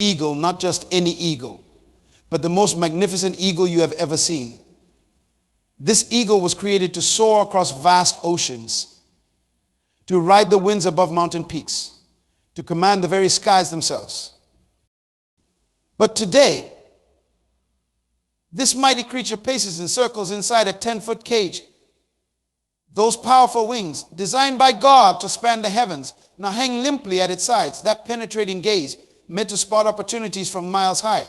eagle, not just any eagle, but the most magnificent eagle you have ever seen. This eagle was created to soar across vast oceans, to ride the winds above mountain peaks, to command the very skies themselves. But today, this mighty creature paces in circles inside a 10-foot cage. Those powerful wings, designed by God to span the heavens, now hang limply at its sides. That penetrating gaze, meant to spot opportunities from miles high,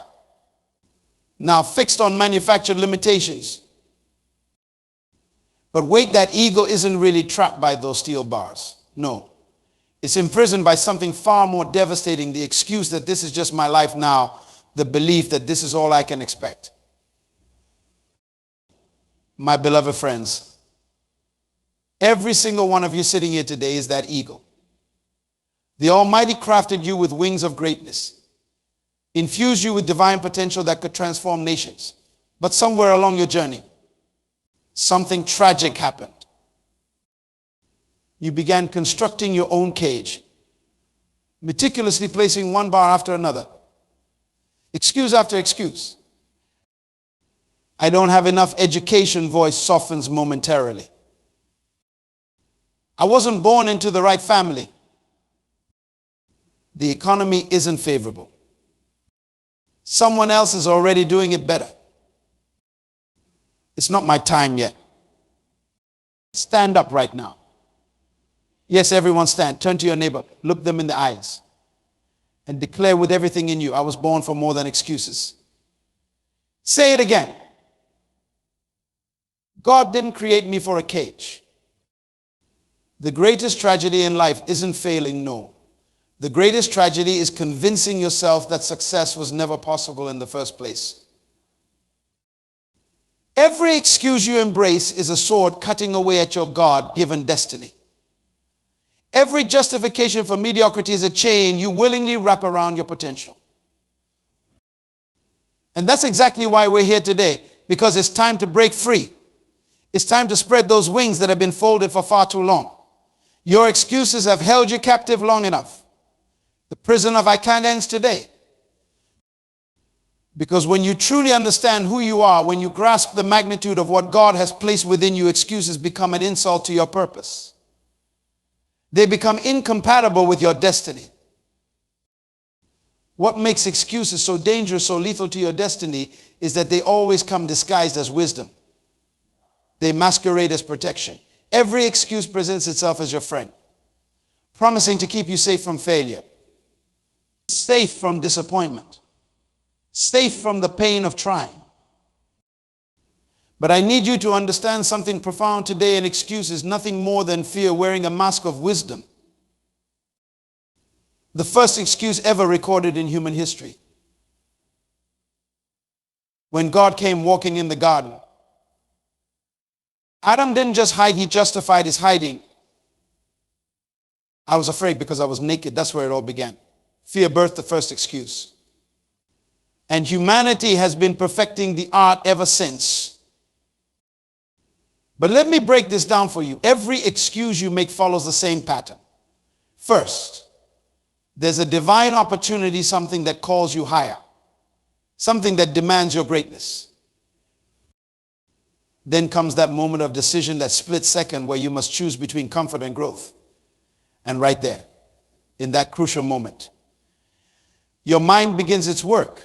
now fixed on manufactured limitations. But wait, that eagle isn't really trapped by those steel bars. No. It's imprisoned by something far more devastating, the excuse that this is just my life now, the belief that this is all I can expect. My beloved friends, every single one of you sitting here today is that eagle. The Almighty crafted you with wings of greatness, infused you with divine potential that could transform nations. But somewhere along your journey, something tragic happened. You began constructing your own cage, meticulously placing one bar after another, excuse after excuse. I don't have enough education voice softens momentarily. I wasn't born into the right family. The economy isn't favorable. Someone else is already doing it better. It's not my time yet. Stand up right now. Yes, everyone stand. Turn to your neighbor. Look them in the eyes. And declare with everything in you, I was born for more than excuses. Say it again. God didn't create me for a cage. The greatest tragedy in life isn't failing, no. The greatest tragedy is convincing yourself that success was never possible in the first place. Every excuse you embrace is a sword cutting away at your God-given destiny. Every justification for mediocrity is a chain you willingly wrap around your potential. And that's exactly why we're here today, because it's time to break free. It's time to spread those wings that have been folded for far too long. Your excuses have held you captive long enough. The prison of I can't ends today. Because when you truly understand who you are, when you grasp the magnitude of what God has placed within you, excuses become an insult to your purpose. They become incompatible with your destiny. What makes excuses so dangerous, so lethal to your destiny, is that they always come disguised as wisdom. They masquerade as protection. Every excuse presents itself as your friend, promising to keep you safe from failure, safe from disappointment, safe from the pain of trying. But I need you to understand something profound today. An excuse is nothing more than fear wearing a mask of wisdom. The first excuse ever recorded in human history. When God came walking in the garden, Adam didn't just hide, he justified his hiding. I was afraid because I was naked. That's where it all began. Fear birthed the first excuse. And humanity has been perfecting the art ever since. But let me break this down for you. Every excuse you make follows the same pattern. First, there's a divine opportunity, something that calls you higher, something that demands your greatness. Then comes that moment of decision, that split second where you must choose between comfort and growth. And right there, in that crucial moment, your mind begins its work.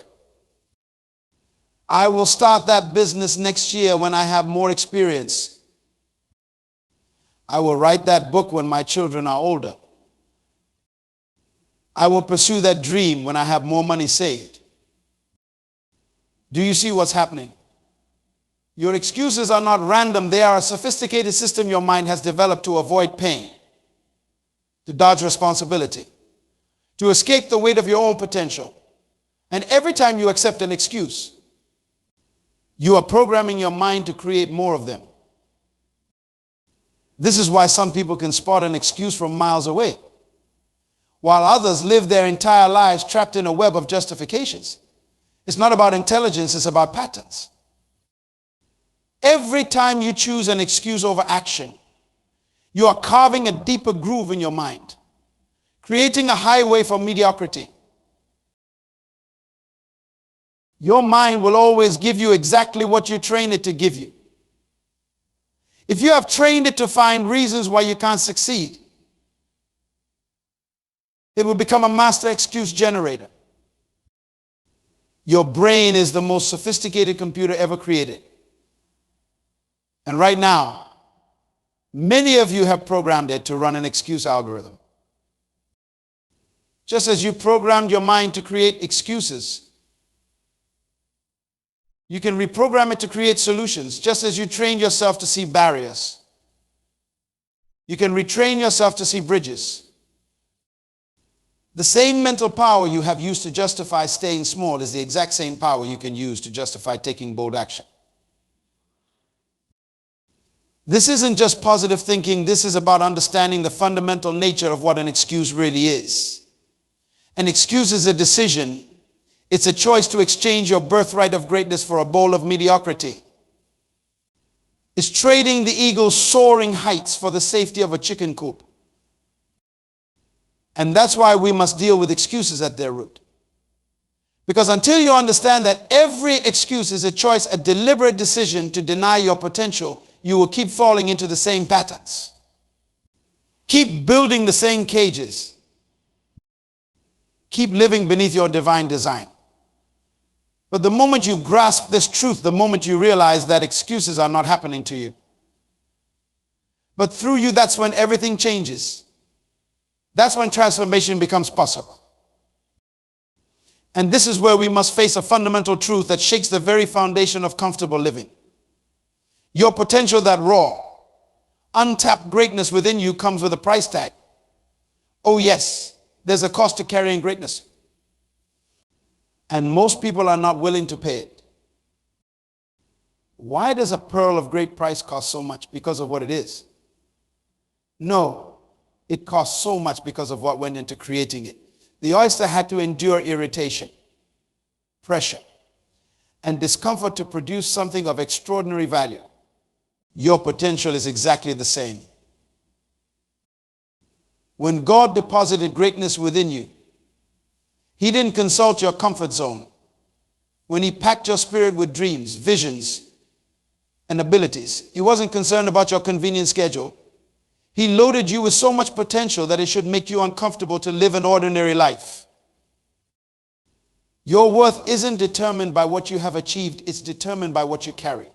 I will start that business next year when I have more experience. I will write that book when my children are older. I will pursue that dream when I have more money saved. Do you see what's happening? Your excuses are not random. They are a sophisticated system your mind has developed to avoid pain, to dodge responsibility, to escape the weight of your own potential. And every time you accept an excuse, you are programming your mind to create more of them. This is why some people can spot an excuse from miles away, while others live their entire lives trapped in a web of justifications. It's not about intelligence, it's about patterns. Every time you choose an excuse over action, you are carving a deeper groove in your mind, creating a highway for mediocrity. Your mind will always give you exactly what you train it to give you. If you have trained it to find reasons why you can't succeed, it will become a master excuse generator. Your brain is the most sophisticated computer ever created. And right now, many of you have programmed it to run an excuse algorithm. Just as you programmed your mind to create excuses, you can reprogram it to create solutions, just as you trained yourself to see barriers. You can retrain yourself to see bridges. The same mental power you have used to justify staying small is the exact same power you can use to justify taking bold action. This isn't just positive thinking. This is about understanding the fundamental nature of what an excuse really is. An excuse is a decision. It's a choice to exchange your birthright of greatness for a bowl of mediocrity. It's trading the eagle's soaring heights for the safety of a chicken coop. And that's why we must deal with excuses at their root. Because until you understand that every excuse is a choice, a deliberate decision to deny your potential, you will keep falling into the same patterns. Keep building the same cages. Keep living beneath your divine design. But the moment you grasp this truth, the moment you realize that excuses are not happening to you, but through you, that's when everything changes. That's when transformation becomes possible. And this is where we must face a fundamental truth that shakes the very foundation of comfortable living. Your potential, that raw, untapped greatness within you, comes with a price tag. Oh yes, there's a cost to carrying greatness. And most people are not willing to pay it. Why does a pearl of great price cost so much? Because of what it is? No, it costs so much because of what went into creating it. The oyster had to endure irritation, pressure, and discomfort to produce something of extraordinary value. Your potential is exactly the same. When God deposited greatness within you, He didn't consult your comfort zone. When He packed your spirit with dreams, visions, and abilities, He wasn't concerned about your convenient schedule. He loaded you with so much potential that it should make you uncomfortable to live an ordinary life. Your worth isn't determined by what you have achieved, it's determined by what you carry.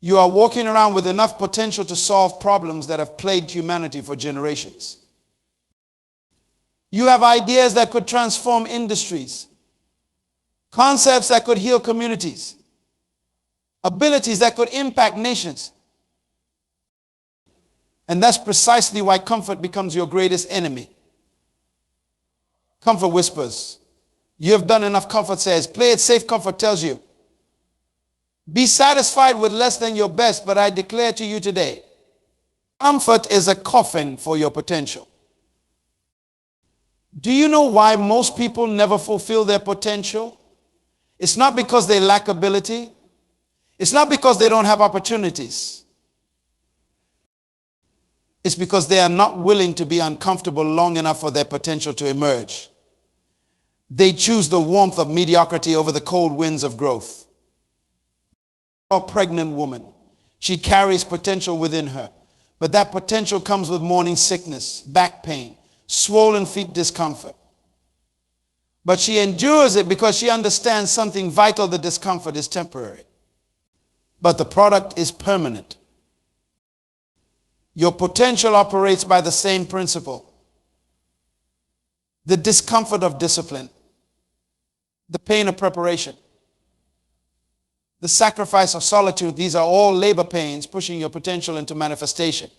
You are walking around with enough potential to solve problems that have plagued humanity for generations. You have ideas that could transform industries, concepts that could heal communities, abilities that could impact nations. And that's precisely why comfort becomes your greatest enemy. Comfort whispers. You have done enough, comfort says. Play it safe, comfort tells you. Be satisfied with less than your best, but I declare to you today, comfort is a coffin for your potential. Do you know why most people never fulfill their potential? It's not because they lack ability. It's not because they don't have opportunities. It's because they are not willing to be uncomfortable long enough for their potential to emerge. They choose the warmth of mediocrity over the cold winds of growth. A pregnant woman, she carries potential within her, but that potential comes with morning sickness, back pain, swollen feet discomfort. But she endures it because she understands something vital. The discomfort is temporary, but the product is permanent. Your potential operates by the same principle. The discomfort of discipline, the pain of preparation, the sacrifice of solitude, these are all labor pains pushing your potential into manifestation.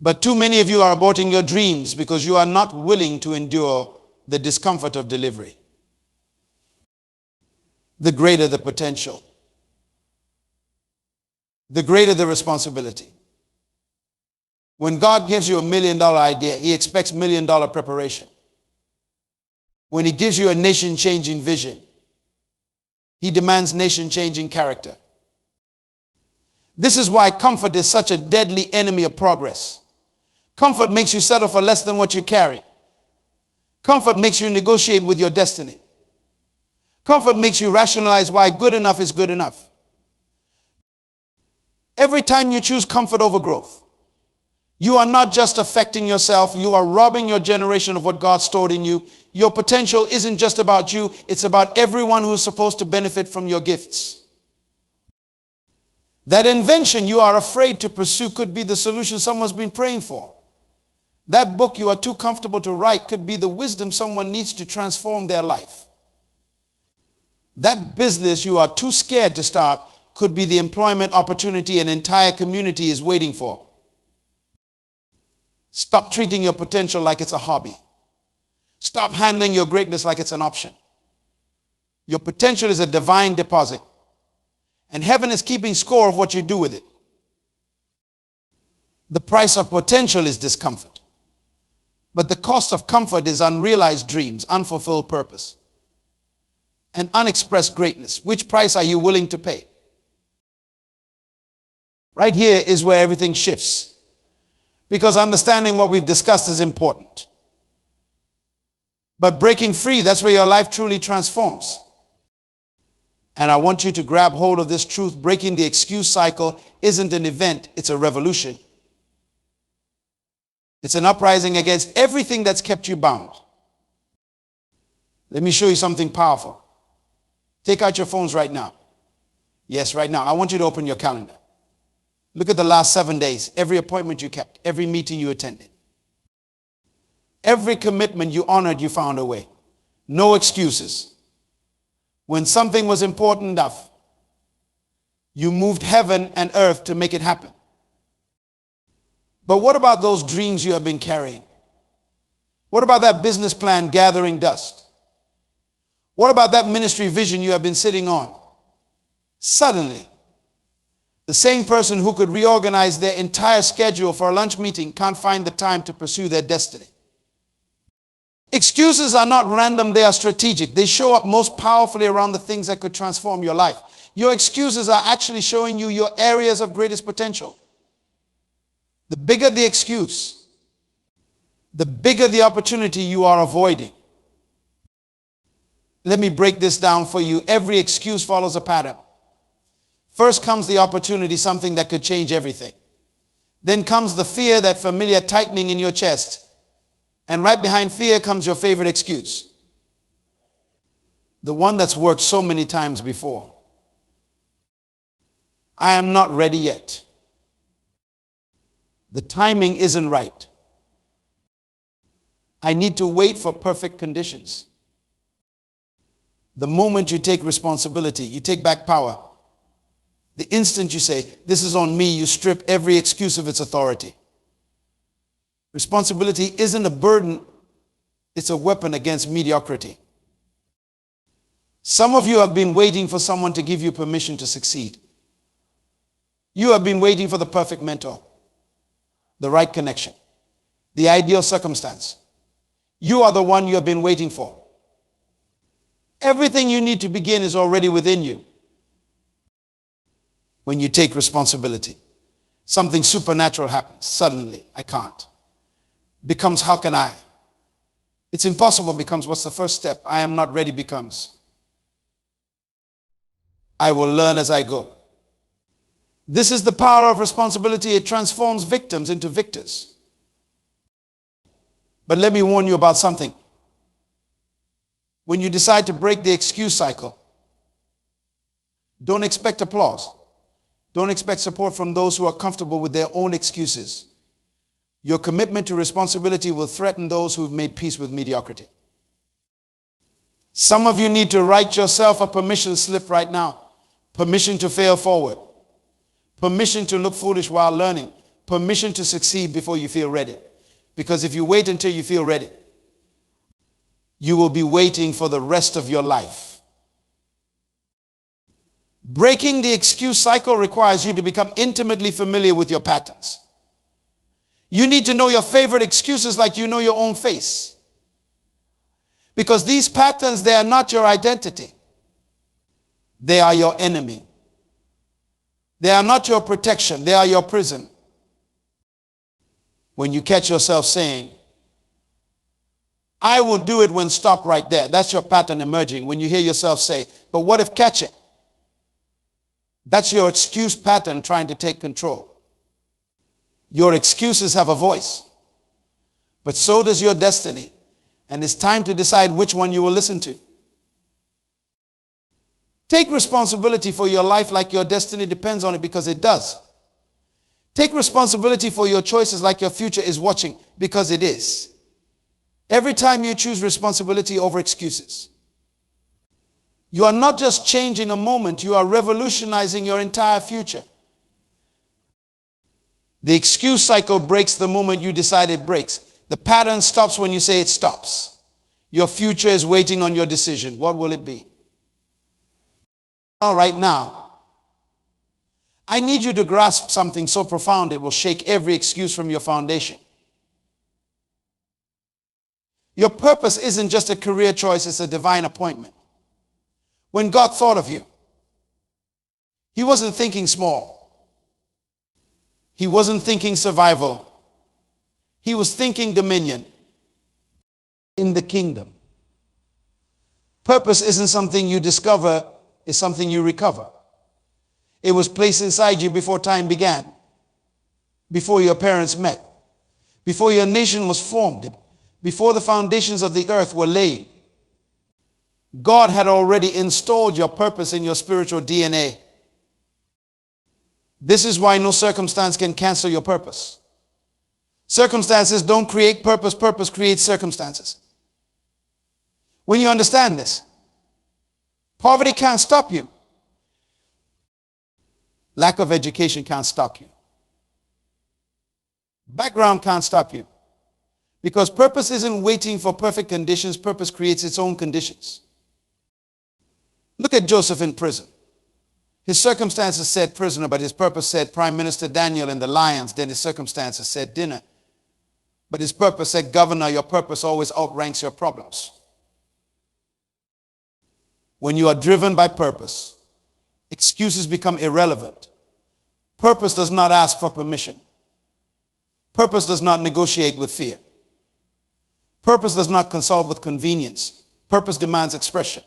But too many of you are aborting your dreams because you are not willing to endure the discomfort of delivery. The greater the potential, the greater the responsibility. When God gives you $1 million idea, He expects $1 million preparation. When He gives you a nation-changing vision, He demands nation-changing character. This is why comfort is such a deadly enemy of progress. Comfort makes you settle for less than what you carry. Comfort makes you negotiate with your destiny. Comfort makes you rationalize why good enough is good enough. Every time you choose comfort over growth, you are not just affecting yourself, you are robbing your generation of what God stored in you. Your potential isn't just about you, it's about everyone who's supposed to benefit from your gifts. That invention you are afraid to pursue could be the solution someone's been praying for. That book you are too comfortable to write could be the wisdom someone needs to transform their life. That business you are too scared to start could be the employment opportunity an entire community is waiting for. Stop treating your potential like it's a hobby. Stop handling your greatness like it's an option. Your potential is a divine deposit, and heaven is keeping score of what you do with it. The price of potential is discomfort, but the cost of comfort is unrealized dreams, unfulfilled purpose, and unexpressed greatness. Which price are you willing to pay? Right here is where everything shifts, because understanding what we've discussed is important. But breaking free, that's where your life truly transforms. And I want you to grab hold of this truth. Breaking the excuse cycle isn't an event, it's a revolution. It's an uprising against everything that's kept you bound. Let me show you something powerful. Take out your phones right now. Yes, right now. I want you to open your calendar. Look at the last 7 days, every appointment you kept, every meeting you attended. Every commitment you honored, you found a way. No excuses. When something was important enough, you moved heaven and earth to make it happen. But what about those dreams you have been carrying? What about that business plan gathering dust? What about that ministry vision you have been sitting on? Suddenly, the same person who could reorganize their entire schedule for a lunch meeting can't find the time to pursue their destiny. Excuses are not random, they are strategic. They show up most powerfully around the things that could transform your life. Your excuses are actually showing you your areas of greatest potential. The bigger the excuse, the bigger the opportunity you are avoiding. Let me break this down for you. Every excuse follows a pattern. First comes the opportunity, something that could change everything. Then comes the fear, that familiar tightening in your chest. And right behind fear comes your favorite excuse. The one that's worked so many times before. I am not ready yet. The timing isn't right. I need to wait for perfect conditions. The moment you take responsibility, you take back power. The instant you say, this is on me, you strip every excuse of its authority. Responsibility isn't a burden, it's a weapon against mediocrity. Some of you have been waiting for someone to give you permission to succeed. You have been waiting for the perfect mentor, the right connection, the ideal circumstance. You are the one you have been waiting for. Everything you need to begin is already within you. When you take responsibility, something supernatural happens. Suddenly, I can't. Becomes, how can I? It's impossible becomes, what's the first step? I am not ready becomes, I will learn as I go. This is the power of responsibility. It transforms victims into victors. But let me warn you about something. When you decide to break the excuse cycle, don't expect applause. Don't expect support from those who are comfortable with their own excuses. Your commitment to responsibility will threaten those who've made peace with mediocrity. Some of you need to write yourself a permission slip right now. Permission to fail forward. Permission to look foolish while learning. Permission to succeed before you feel ready. Because if you wait until you feel ready, you will be waiting for the rest of your life. Breaking the excuse cycle requires you to become intimately familiar with your patterns. You need to know your favorite excuses like you know your own face. Because these patterns, they are not your identity. They are your enemy. They are not your protection. They are your prison. When you catch yourself saying, I will do it when stop right there. That's your pattern emerging when you hear yourself say, but what if catch it? That's your excuse pattern trying to take control. Your excuses have a voice, but so does your destiny. And it's time to decide which one you will listen to. Take responsibility for your life like your destiny depends on it, because it does. Take responsibility for your choices like your future is watching, because it is. Every time you choose responsibility over excuses, you are not just changing a moment, you are revolutionizing your entire future. The excuse cycle breaks the moment you decide it breaks. The pattern stops when you say it stops. Your future is waiting on your decision. What will it be? All right, now, I need you to grasp something so profound it will shake every excuse from your foundation. Your purpose isn't just a career choice, it's a divine appointment. When God thought of you, He wasn't thinking small. He wasn't thinking survival. He was thinking dominion in the kingdom. Purpose isn't something you discover, it's something you recover. It was placed inside you before time began, before your parents met, before your nation was formed, before the foundations of the earth were laid. God had already installed your purpose in your spiritual DNA. This is why no circumstance can cancel your purpose. Circumstances don't create purpose, purpose creates circumstances. When you understand this, poverty can't stop you. Lack of education can't stop you. Background can't stop you. Because purpose isn't waiting for perfect conditions, purpose creates its own conditions. Look at Joseph in prison. His circumstances said prisoner, but his purpose said Prime Minister Daniel in the lions. Then his circumstances said dinner. But his purpose said governor. Your purpose always outranks your problems. When you are driven by purpose, excuses become irrelevant. Purpose does not ask for permission. Purpose does not negotiate with fear. Purpose does not consult with convenience. Purpose demands expression.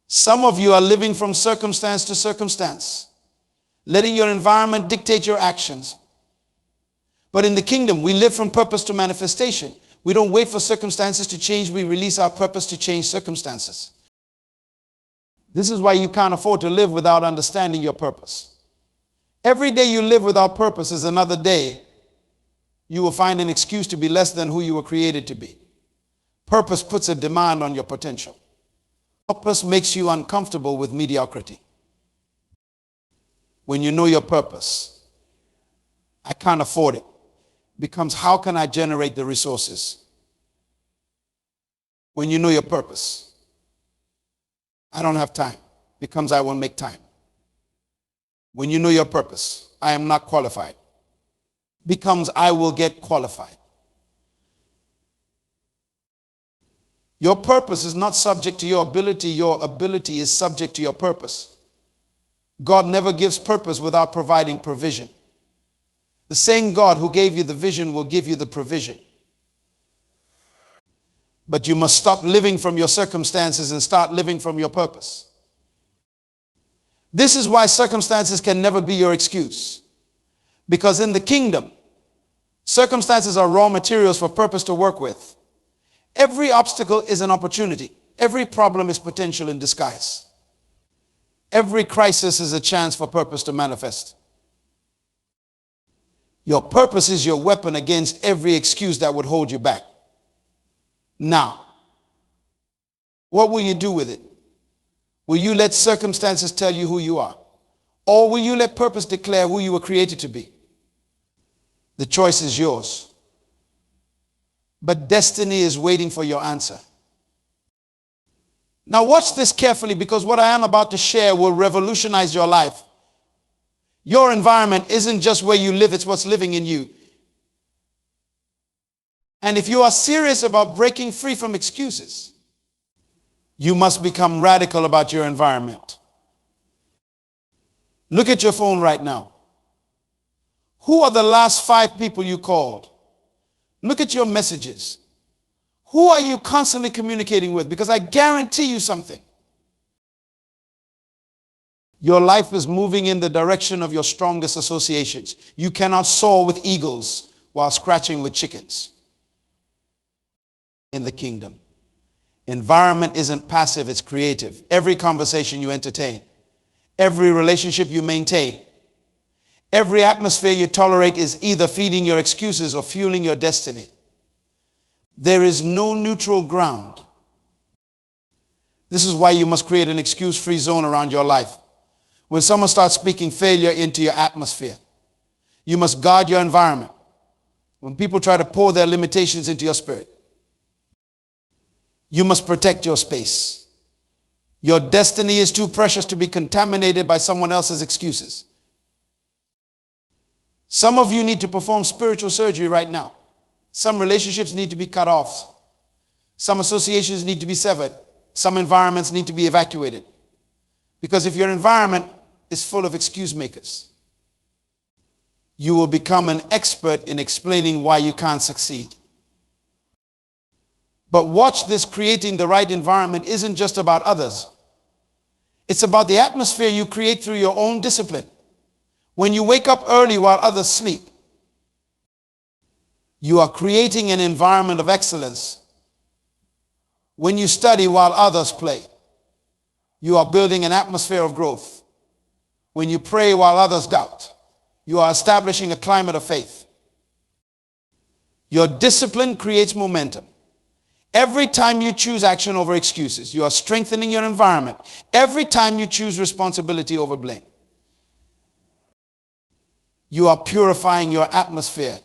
Some of you are living from circumstance to circumstance, letting your environment dictate your actions. But in the kingdom, we live from purpose to manifestation. We don't wait for circumstances to change. We release our purpose to change circumstances. This is why you can't afford to live without understanding your purpose. Every day you live without purpose is another day you will find an excuse to be less than who you were created to be. Purpose puts a demand on your potential. Purpose makes you uncomfortable with mediocrity. When you know your purpose, I can't afford it, becomes how can I generate the resources? When you know your purpose, I don't have time, becomes I will make time. When you know your purpose, I am not qualified, becomes I will get qualified. Your purpose is not subject to your ability is subject to your purpose. God never gives purpose without providing provision. The same God who gave you the vision will give you the provision. But you must stop living from your circumstances and start living from your purpose. This is why circumstances can never be your excuse. Because in the kingdom, circumstances are raw materials for purpose to work with. Every obstacle is an opportunity. Every problem is potential in disguise. Every crisis is a chance for purpose to manifest. Your purpose is your weapon against every excuse that would hold you back. Now, what will you do with it? Will you let circumstances tell you who you are? Or will you let purpose declare who you were created to be? The choice is yours. But destiny is waiting for your answer. Now watch this carefully, because what I am about to share will revolutionize your life. Your environment isn't just where you live, it's what's living in you. And if you are serious about breaking free from excuses, you must become radical about your environment. Look at your phone right now. Who are the last 5 people you called? Look at your messages. Who are you constantly communicating with? Because I guarantee you something. Your life is moving in the direction of your strongest associations. You cannot soar with eagles while scratching with chickens in the kingdom. Environment isn't passive, it's creative. Every conversation you entertain, every relationship you maintain, every atmosphere you tolerate is either feeding your excuses or fueling your destiny. There is no neutral ground. This is why you must create an excuse-free zone around your life. When someone starts speaking failure into your atmosphere, you must guard your environment. When people try to pour their limitations into your spirit, you must protect your space. Your destiny is too precious to be contaminated by someone else's excuses. Some of you need to perform spiritual surgery right now. Some relationships need to be cut off. Some associations need to be severed. Some environments need to be evacuated. Because if your environment is full of excuse makers, you will become an expert in explaining why you can't succeed. But watch this: creating the right environment isn't just about others. It's about the atmosphere you create through your own discipline. When you wake up early while others sleep, you are creating an environment of excellence. When you study while others play, you are building an atmosphere of growth. When you pray while others doubt, you are establishing a climate of faith. Your discipline creates momentum. Every time you choose action over excuses, you are strengthening your environment. Every time you choose responsibility over blame, you are purifying your atmosphere.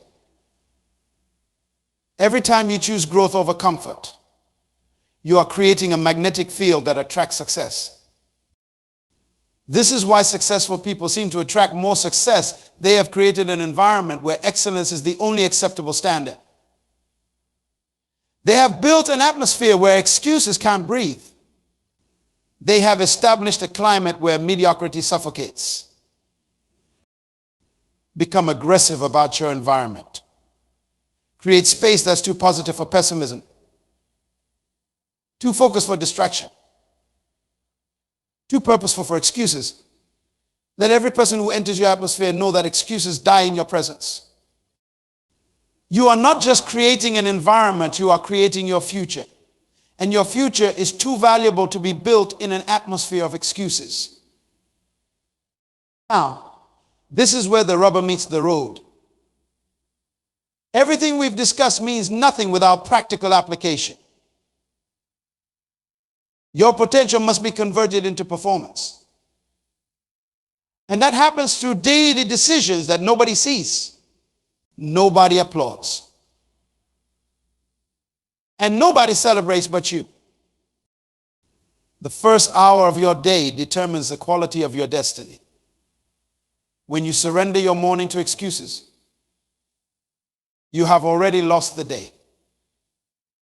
Every time you choose growth over comfort, you are creating a magnetic field that attracts success. This is why successful people seem to attract more success. They have created an environment where excellence is the only acceptable standard. They have built an atmosphere where excuses can't breathe. They have established a climate where mediocrity suffocates. Become aggressive about your environment. Create space that's too positive for pessimism, too focused for distraction, too purposeful for excuses. Let every person who enters your atmosphere know that excuses die in your presence. You are not just creating an environment, you are creating your future. And your future is too valuable to be built in an atmosphere of excuses. Now, this is where the rubber meets the road. Everything we've discussed means nothing without practical application. Your potential must be converted into performance. And that happens through daily decisions that nobody sees. Nobody applauds. And nobody celebrates but you. The first hour of your day determines the quality of your destiny. When you surrender your morning to excuses, you have already lost the day.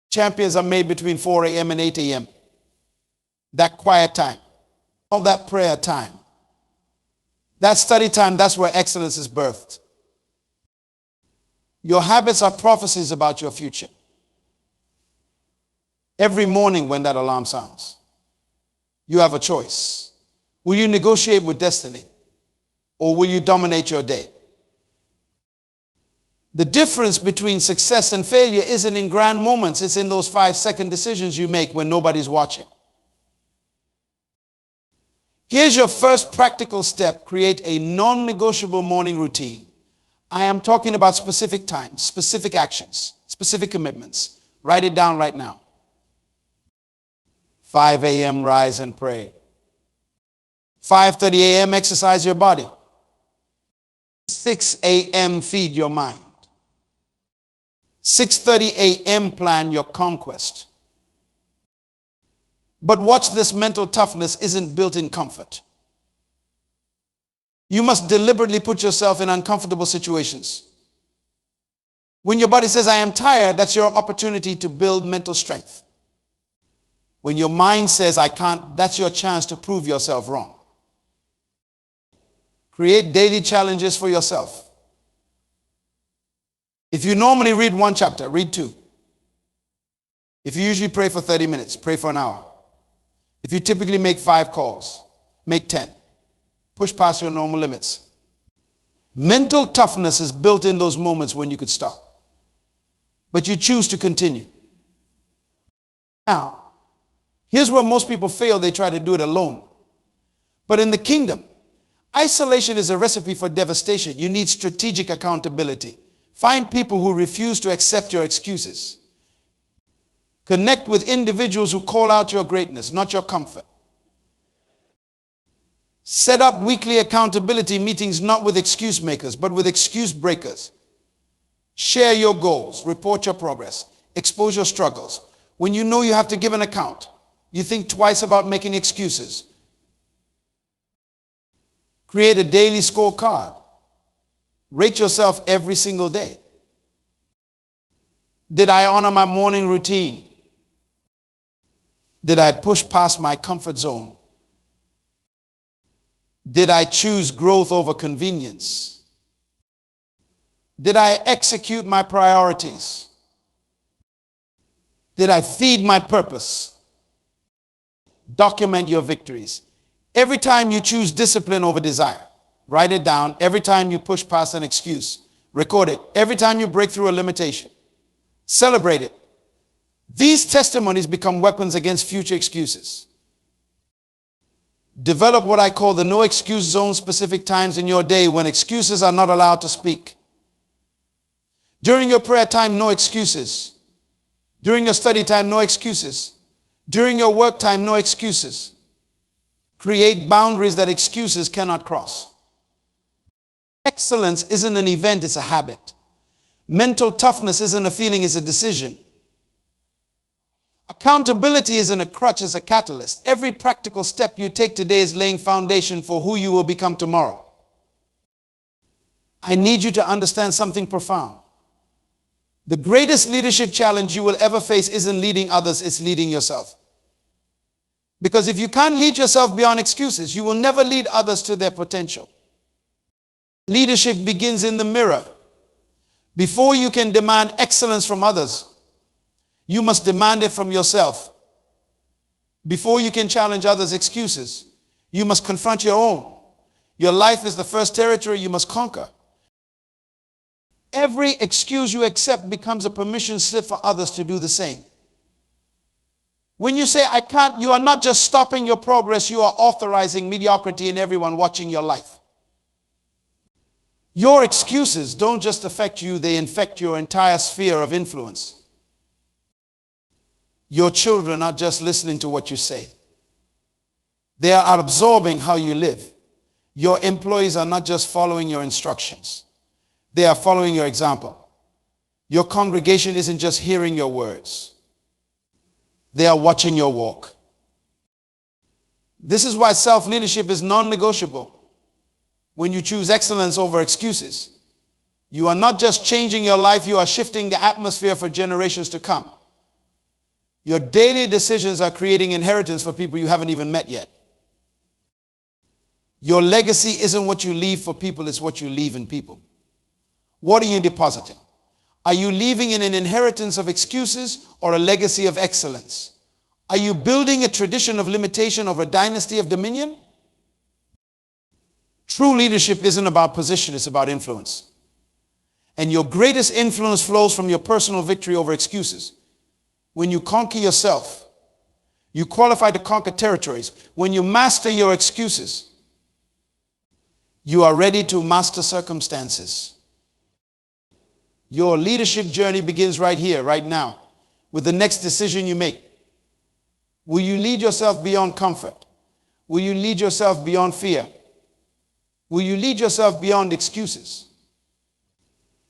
Champions are made between 4 a.m. and 8 a.m. That quiet time, all that prayer time, that study time, that's where excellence is birthed. Your habits are prophecies about your future. Every morning when that alarm sounds, you have a choice. Will you negotiate with destiny, or will you dominate your day? The difference between success and failure isn't in grand moments. It's in those 5-second decisions you make when nobody's watching. Here's your first practical step. Create a non-negotiable morning routine. I am talking about specific times, specific actions, specific commitments. Write it down right now. 5 a.m. rise and pray. 5:30 a.m. exercise your body. 6 a.m. feed your mind. 6:30 a.m. plan your conquest. But watch, this mental toughness isn't built in comfort. You must deliberately put yourself in uncomfortable situations. When your body says, I am tired, that's your opportunity to build mental strength. When your mind says, I can't, that's your chance to prove yourself wrong. Create daily challenges for yourself. If you normally read 1 chapter, read 2. If you usually pray for 30 minutes, pray for an hour. If you typically make 5 calls, make 10. Push past your normal limits. Mental toughness is built in those moments when you could stop. But you choose to continue. Now, here's where most people fail. They try to do it alone. But in the kingdom, isolation is a recipe for devastation. You need strategic accountability. Find people who refuse to accept your excuses. Connect with individuals who call out your greatness, not your comfort. Set up weekly accountability meetings not with excuse makers, but with excuse breakers. Share your goals, report your progress, expose your struggles. When you know you have to give an account, you think twice about making excuses. Create a daily scorecard. Rate yourself every single day. Did I honor my morning routine? Did I push past my comfort zone? Did I choose growth over convenience? Did I execute my priorities? Did I feed my purpose? Document your victories. Every time you choose discipline over desire, write it down. Every time you push past an excuse, record it. Every time you break through a limitation, celebrate it. These testimonies become weapons against future excuses. Develop what I call the no excuse zone, specific times in your day when excuses are not allowed to speak. During your prayer time, no excuses. During your study time, no excuses. During your work time, no excuses. Create boundaries that excuses cannot cross. Excellence isn't an event, it's a habit. Mental toughness isn't a feeling, it's a decision. Accountability isn't a crutch, it's a catalyst. Every practical step you take today is laying foundation for who you will become tomorrow. I need you to understand something profound. The greatest leadership challenge you will ever face isn't leading others, it's leading yourself. Because if you can't lead yourself beyond excuses, you will never lead others to their potential. Leadership begins in the mirror. Before you can demand excellence from others, you must demand it from yourself. Before you can challenge others' excuses, you must confront your own. Your life is the first territory you must conquer. Every excuse you accept becomes a permission slip for others to do the same. When you say, I can't, you are not just stopping your progress, you are authorizing mediocrity in everyone watching your life. Your excuses don't just affect you, they infect your entire sphere of influence. Your children are just listening to what you say. They are absorbing how you live. Your employees are not just following your instructions. They are following your example. Your congregation isn't just hearing your words. They are watching your walk. This is why self-leadership is non-negotiable. When you choose excellence over excuses, you are not just changing your life, you are shifting the atmosphere for generations to come. Your daily decisions are creating inheritance for people you haven't even met yet. Your legacy isn't what you leave for people, it's what you leave in people. What are you depositing? Are you leaving in an inheritance of excuses or a legacy of excellence? Are you building a tradition of limitation over a dynasty of dominion? True leadership isn't about position, it's about influence. And your greatest influence flows from your personal victory over excuses. When you conquer yourself, you qualify to conquer territories. When you master your excuses, you are ready to master circumstances. Your leadership journey begins right here, right now, with the next decision you make. Will you lead yourself beyond comfort? Will you lead yourself beyond fear? Will you lead yourself beyond excuses?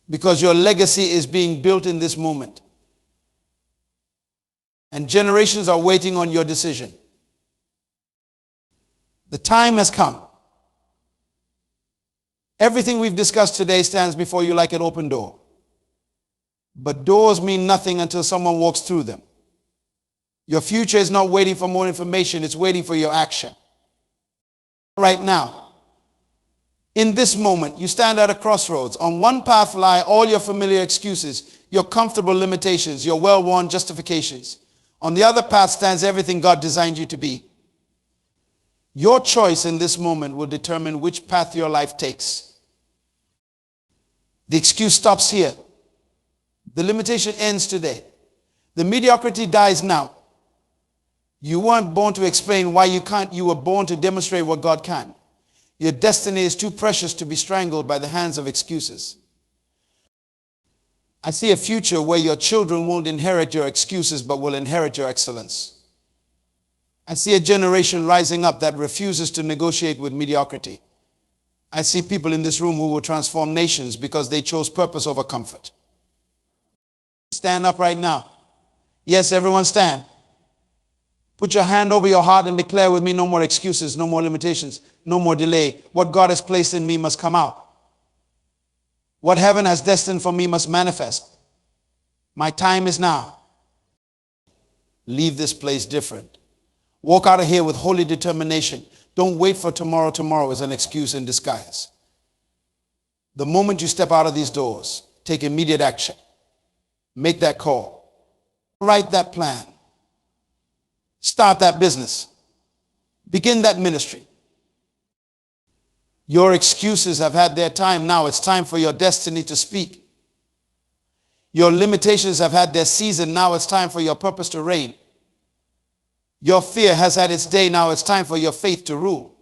Because your legacy is being built in this moment. And generations are waiting on your decision. The time has come. Everything we've discussed today stands before you like an open door. But doors mean nothing until someone walks through them. Your future is not waiting for more information, it's waiting for your action. Right now, in this moment, you stand at a crossroads. On one path lie all your familiar excuses, your comfortable limitations, your well-worn justifications. On the other path stands everything God designed you to be. Your choice in this moment will determine which path your life takes. The excuse stops here. The limitation ends today. The mediocrity dies now. You weren't born to explain why you can't. You were born to demonstrate what God can. Your destiny is too precious to be strangled by the hands of excuses. I see a future where your children won't inherit your excuses, but will inherit your excellence. I see a generation rising up that refuses to negotiate with mediocrity. I see people in this room who will transform nations because they chose purpose over comfort. Stand up right now. Yes, everyone stand. Put your hand over your heart and declare with me, no more excuses, no more limitations, no more delay. What God has placed in me must come out. What heaven has destined for me must manifest. My time is now. Leave this place different. Walk out of here with holy determination. Don't wait for tomorrow. Tomorrow is an excuse in disguise. The moment you step out of these doors, take immediate action. Make that call. Write that plan. Start that business. Begin that ministry. Your excuses have had their time. Now it's time for your destiny to speak. Your limitations have had their season. Now it's time for your purpose to reign. Your fear has had its day. Now it's time for your faith to rule.